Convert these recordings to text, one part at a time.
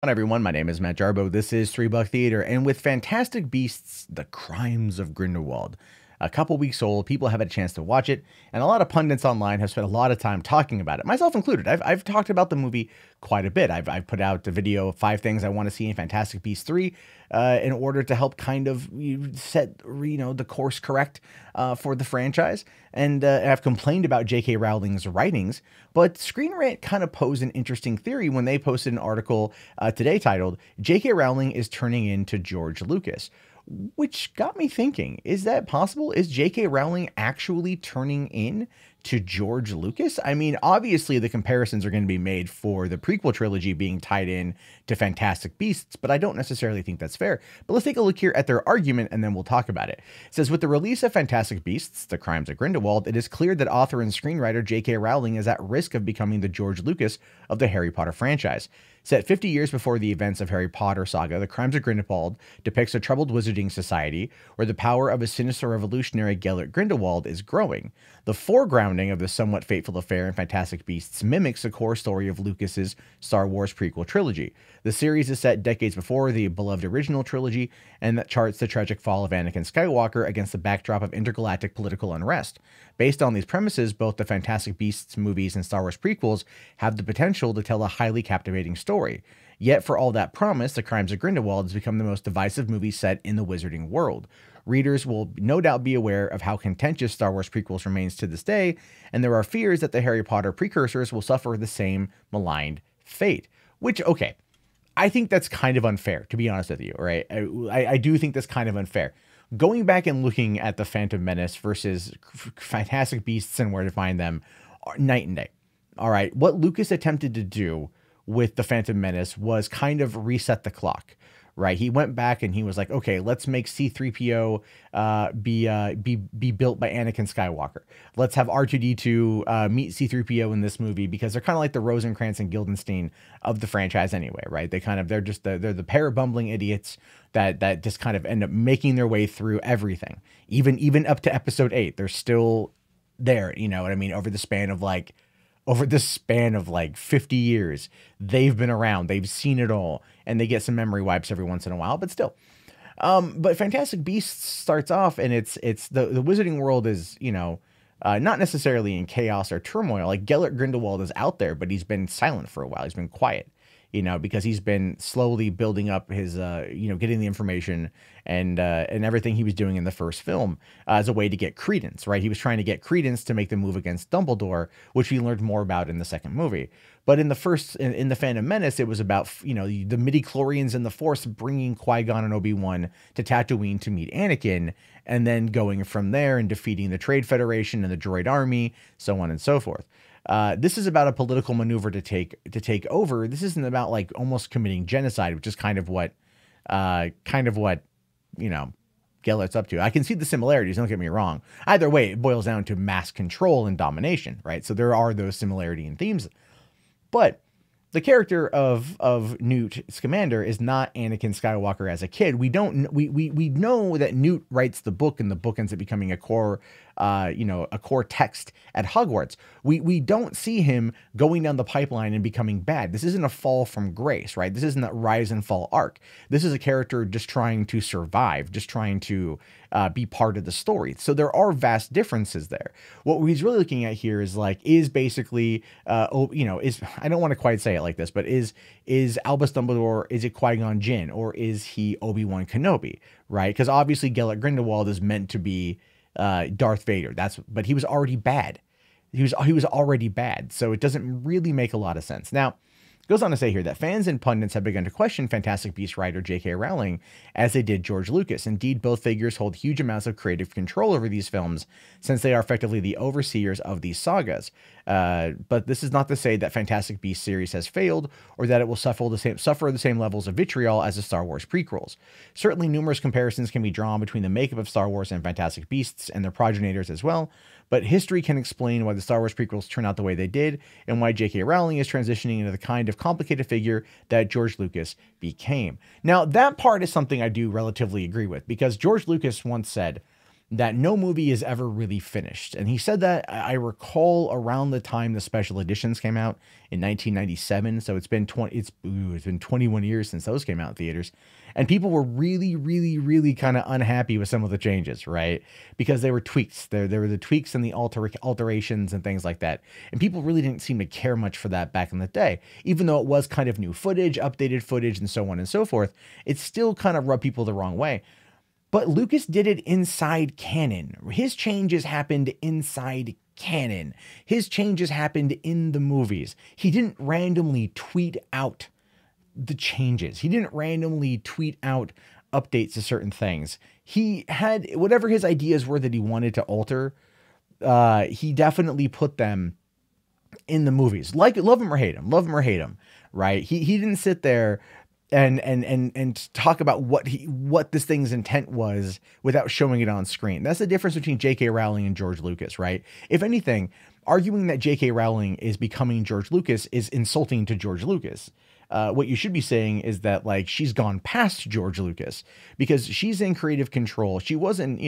On everyone, my name is Matt Jarbo. This is $3 Theater, and with Fantastic Beasts: The Crimes of Grindelwald, a couple weeks old, people have had a chance to watch it, and a lot of pundits online have spent a lot of time talking about it, myself included. I've talked about the movie quite a bit. I've put out the video of 5 things I want to see in Fantastic Beasts 3 in order to help kind of set the course correct for the franchise. And I've complained about J.K. Rowling's writings, but Screen Rant kind of posed an interesting theory when they posted an article today titled "J.K. Rowling is turning into George Lucas," which got me thinking, is that possible? Is J.K. Rowling actually turning in to George Lucas? I mean, obviously the comparisons are going to be made for the prequel trilogy being tied in to Fantastic Beasts, but I don't necessarily think that's fair. But let's take a look here at their argument and then we'll talk about it. It says, with the release of Fantastic Beasts: The Crimes of Grindelwald, it is clear that author and screenwriter J.K. Rowling is at risk of becoming the George Lucas of the Harry Potter franchise. Set 50 years before the events of Harry Potter saga, The Crimes of Grindelwald depicts a troubled wizarding society where the power of a sinister revolutionary Gellert Grindelwald is growing. The foregrounding of the somewhat fateful affair in Fantastic Beasts mimics the core story of Lucas's Star Wars prequel trilogy. The series is set decades before the beloved original trilogy, and that charts the tragic fall of Anakin Skywalker against the backdrop of intergalactic political unrest. Based on these premises, both the Fantastic Beasts movies and Star Wars prequels have the potential to tell a highly captivating story. Yet, for all that promise, The Crimes of Grindelwald has become the most divisive movie set in the wizarding world. Readers will no doubt be aware of how contentious Star Wars prequels remains to this day, and there are fears that the Harry Potter precursors will suffer the same maligned fate. Which, okay, I think that's kind of unfair, to be honest with you, right? I do think that's kind of unfair. Going back and looking at The Phantom Menace versus Fantastic Beasts and Where to Find Them are night and day. All right, what Lucas attempted to do with The Phantom Menace was kind of reset the clock, right? He went back and he was like, okay, let's make C-3PO be built by Anakin Skywalker. Let's have R2-D2 meet C-3PO in this movie because they're kind of like the Rosencrantz and Guildenstern of the franchise anyway, right? They're just they're the pair of bumbling idiots that just kind of end up making their way through everything. Even up to episode 8, they're still there, you know what I mean? Over the span of like 50 years, they've been around, they've seen it all, and they get some memory wipes every once in a while, but still. But Fantastic Beasts starts off, and it's the wizarding world is, not necessarily in chaos or turmoil. Like, Gellert Grindelwald is out there, but he's been silent for a while. He's been quiet, because he's been slowly building up his, getting the information and everything he was doing in the first film as a way to get credence, right? He was trying to get credence to make the move against Dumbledore, which we learned more about in the second movie. But in the Phantom Menace, it was about, the midichlorians and the Force bringing Qui-Gon and Obi-Wan to Tatooine to meet Anakin, and then going from there and defeating the Trade Federation and the Droid Army, so on and so forth. This is about a political maneuver to take over. This isn't about like almost committing genocide, which is kind of what Gellert's up to. I can see the similarities, don't get me wrong. Either way, it boils down to mass control and domination, right? So there are those similarity and themes. But the character of Newt Scamander is not Anakin Skywalker as a kid. We know that Newt writes the book, and the book ends up becoming a core text at Hogwarts. We don't see him going down the pipeline and becoming bad. This isn't a fall from grace, right? This isn't that rise and fall arc. This is a character just trying to survive, just trying to be part of the story. So there are vast differences there. What he's really looking at here is basically, I don't want to quite say it like this, but is Albus Dumbledore, is it Qui-Gon Jinn, or is he Obi-Wan Kenobi, right? Because obviously Gellert Grindelwald is meant to be Darth Vader. But he was already bad. He was already bad. So it doesn't really make a lot of sense. Now, goes on to say here that fans and pundits have begun to question Fantastic Beasts writer J.K. Rowling as they did George Lucas. Indeed, both figures hold huge amounts of creative control over these films since they are effectively the overseers of these sagas. But this is not to say that Fantastic Beasts series has failed or that it will suffer the same levels of vitriol as the Star Wars prequels. Certainly, numerous comparisons can be drawn between the makeup of Star Wars and Fantastic Beasts and their progenitors as well, but history can explain why the Star Wars prequels turned out the way they did and why J.K. Rowling is transitioning into the kind of complicated figure that George Lucas became. Now, that part is something I do relatively agree with, because George Lucas once said that no movie is ever really finished. And he said that, I recall, around the time the special editions came out in 1997. So it's been 21 years since those came out in theaters. And people were really, really, really kind of unhappy with some of the changes, right? Because they were tweaks. There were the tweaks and the alterations and things like that. And people really didn't seem to care much for that back in the day. Even though it was kind of new footage, updated footage, and so on and so forth, it still kind of rubbed people the wrong way. But Lucas did it inside canon. His changes happened inside canon. His changes happened in the movies. He didn't randomly tweet out the changes. He didn't randomly tweet out updates to certain things. He had whatever his ideas were that he wanted to alter. He definitely put them in the movies. Like, love him or hate him, right? He didn't sit there and talk about what this thing's intent was without showing it on screen. That's the difference between J.K. Rowling and George Lucas, right? If anything, arguing that J.K. Rowling is becoming George Lucas is insulting to George Lucas. What you should be saying is that, like, she's gone past George Lucas because she's in creative control. She wasn't,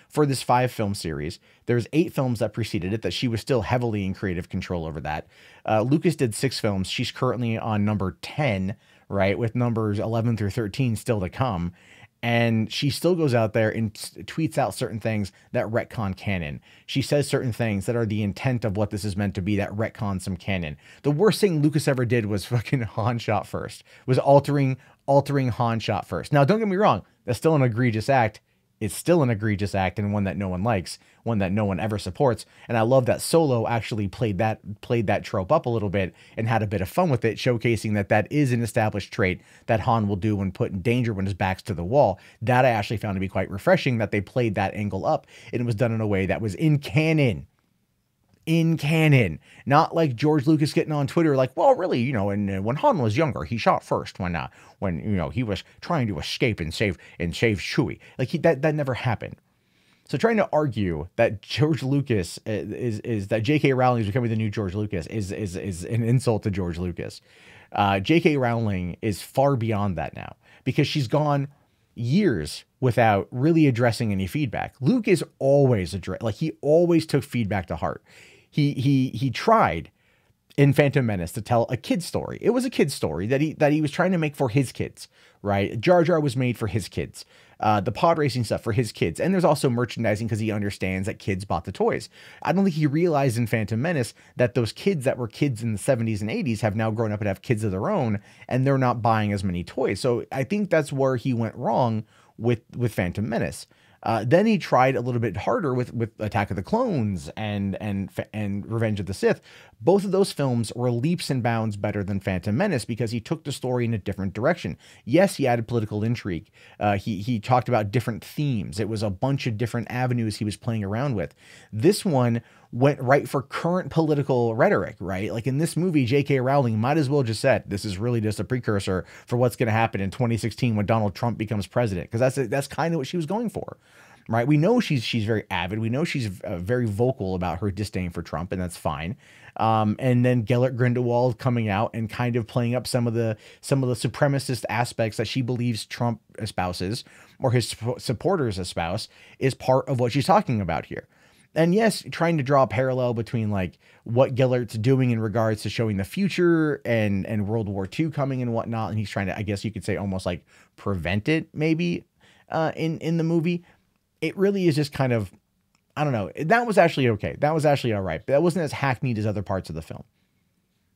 for this 5-film series, there's 8 films that preceded it that she was still heavily in creative control over that. Lucas did 6 films. She's currently on number 10, right? With numbers 11 through 13 still to come. And she still goes out there and tweets out certain things that retcon canon. She says certain things that are the intent of what this is meant to be, that retcon some canon. The worst thing Lucas ever did was fucking Han shot first, was altering Han shot first. Now, don't get me wrong. That's still an egregious act. It's still an egregious act, and one that no one likes, one that no one ever supports. And I love that Solo actually played that trope up a little bit and had a bit of fun with it, showcasing that is an established trait that Han will do when put in danger when his back's to the wall. That I actually found to be quite refreshing, that they played that angle up, and it was done in a way that was in canon. In canon, not like George Lucas getting on Twitter like, well, really, and when Han was younger, he shot first when he was trying to escape and save Chewie. Like, that never happened. So trying to argue that George Lucas is that J.K. Rowling is becoming the new George Lucas is an insult to George Lucas. J.K. Rowling is far beyond that now, because she's gone years without really addressing any feedback. Luke is always he always took feedback to heart. He tried in Phantom Menace to tell a kid's story. It was a kid's story that he was trying to make for his kids, right? Jar Jar was made for his kids. The pod racing stuff for his kids. And there's also merchandising because he understands that kids bought the toys. I don't think he realized in Phantom Menace that those kids that were kids in the 70s and 80s have now grown up and have kids of their own, and they're not buying as many toys. So I think that's where he went wrong with Phantom Menace. Then he tried a little bit harder with Attack of the Clones and Revenge of the Sith. Both of those films were leaps and bounds better than Phantom Menace because he took the story in a different direction. Yes, he added political intrigue. He talked about different themes. It was a bunch of different avenues he was playing around with. This one went right for current political rhetoric, right? Like in this movie, J.K. Rowling might as well just said, this is really just a precursor for what's going to happen in 2016 when Donald Trump becomes president, because that's kind of what she was going for. Right. We know she's very avid. We know she's very vocal about her disdain for Trump, and that's fine. And then Gellert Grindelwald coming out and kind of playing up some of the supremacist aspects that she believes Trump espouses or his supporters espouse is part of what she's talking about here. And yes, trying to draw a parallel between like what Gellert's doing in regards to showing the future and World War II coming and whatnot. And he's trying to, I guess you could say, almost like prevent it maybe in the movie. It really is just kind of, I don't know. That was actually okay. That was actually all right. But that wasn't as hackneyed as other parts of the film.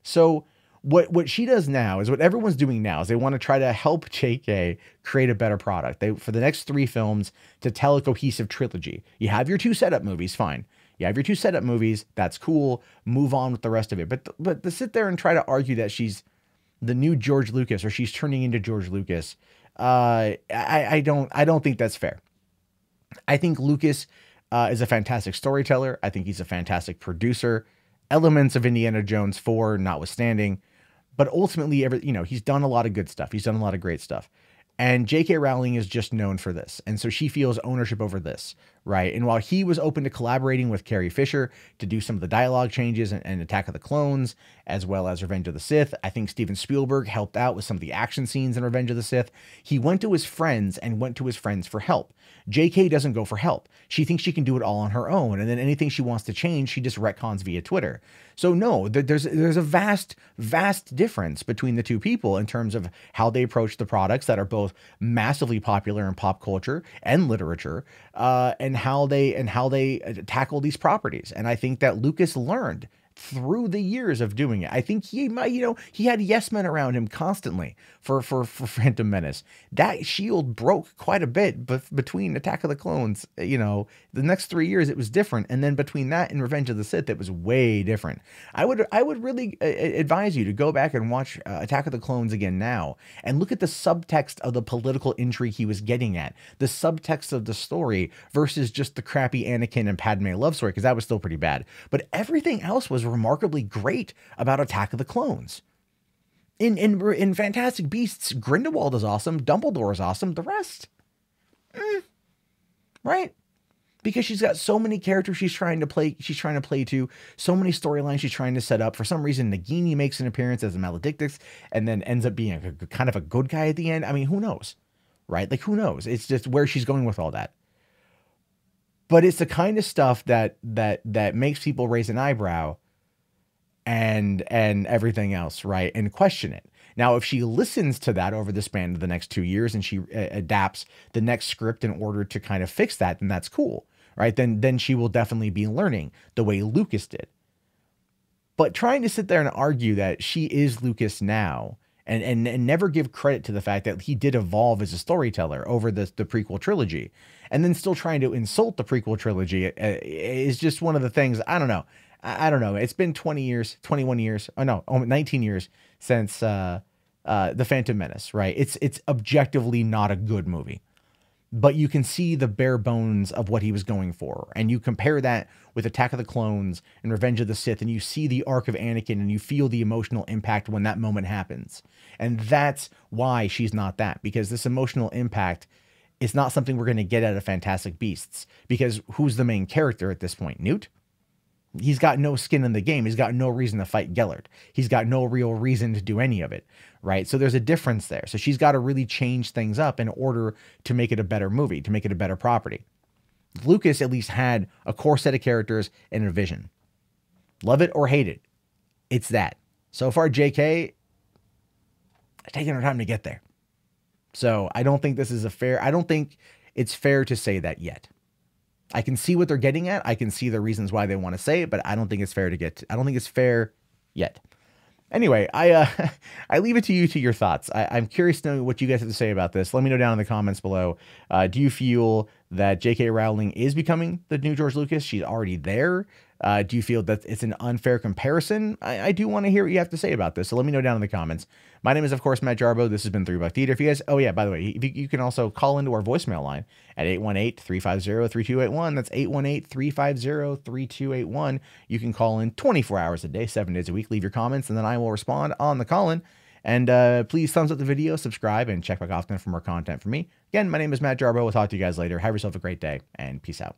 So what she does now is what everyone's doing now is they want to try to help JK create a better product. For the next 3 films to tell a cohesive trilogy. You have your 2 setup movies, fine. You have your 2 setup movies. That's cool. Move on with the rest of it. But to sit there and try to argue that she's the new George Lucas or she's turning into George Lucas, I don't think that's fair. I think Lucas is a fantastic storyteller. I think he's a fantastic producer. Elements of Indiana Jones 4 notwithstanding. But ultimately, he's done a lot of good stuff. He's done a lot of great stuff. And J.K. Rowling is just known for this. And so she feels ownership over this, right? And while he was open to collaborating with Carrie Fisher to do some of the dialogue changes and Attack of the Clones, as well as Revenge of the Sith, I think Steven Spielberg helped out with some of the action scenes in Revenge of the Sith. He went to his friends for help. JK doesn't go for help. She thinks she can do it all on her own, and then anything she wants to change, she just retcons via Twitter. So no, there's a vast difference between the two people in terms of how they approach the products that are both massively popular in pop culture and literature, and how they tackle these properties. And I think that Lucas learned through the years of doing it. I think he might, he had yes men around him constantly for Phantom Menace. That shield broke quite a bit, but between Attack of the Clones, the next 3 years it was different, and then between that and Revenge of the Sith, it was way different. I would really advise you to go back and watch Attack of the Clones again now, and look at the subtext of the political intrigue he was getting at, the subtext of the story versus just the crappy Anakin and Padme love story, because that was still pretty bad. But everything else was remarkably great about Attack of the Clones. In Fantastic Beasts, Grindelwald is awesome, Dumbledore is awesome, the rest, right? Because she's got so many characters she's trying to play to, so many storylines she's trying to set up. For some reason, Nagini makes an appearance as a Maledictus and then ends up being a kind of a good guy at the end. I mean, who knows, right? Like, who knows? It's just where she's going with all that. But it's the kind of stuff that makes people raise an eyebrow and everything else, right? And question it. Now, if she listens to that over the span of the next 2 years and she adapts the next script in order to kind of fix that, then that's cool, right? Then she will definitely be learning the way Lucas did. But trying to sit there and argue that she is Lucas now and never give credit to the fact that he did evolve as a storyteller over the prequel trilogy, and then still trying to insult the prequel trilogy is just one of the things, I don't know. I don't know. It's been 20 years, 21 years. Oh no, 19 years since The Phantom Menace, right? It's objectively not a good movie, but you can see the bare bones of what he was going for. And you compare that with Attack of the Clones and Revenge of the Sith, and you see the arc of Anakin and you feel the emotional impact when that moment happens. And that's why she's not that, because this emotional impact is not something we're going to get out of Fantastic Beasts, because who's the main character at this point? Newt? He's got no skin in the game. He's got no reason to fight Gellert. He's got no real reason to do any of it, right? So there's a difference there. So she's got to really change things up in order to make it a better movie, to make it a better property. Lucas at least had a core set of characters and a vision. Love it or hate it, it's that. So far, JK, taking her time to get there. So I don't think this is I don't think it's fair to say that yet. I can see what they're getting at. I can see the reasons why they want to say it, but I don't think it's fair I don't think it's fair yet. Anyway, I leave it to you, to your thoughts. I'm curious to know what you guys have to say about this. Let me know down in the comments below. Do you feel that J.K. Rowling is becoming the new George Lucas? She's already there. Do you feel that it's an unfair comparison? I do want to hear what you have to say about this, so let me know down in the comments. My name is, of course, Matt Jarbo. This has been 3 Buck Theater. If you guys, oh yeah, by the way, you can also call into our voicemail line at 818-350-3281. That's 818-350-3281. You can call in 24 hours a day, 7 days a week. Leave your comments, and then I will respond on the call-in. And please thumbs up the video, subscribe, and check back often for more content from me. Again, my name is Matt Jarbo. We'll talk to you guys later. Have yourself a great day, and peace out.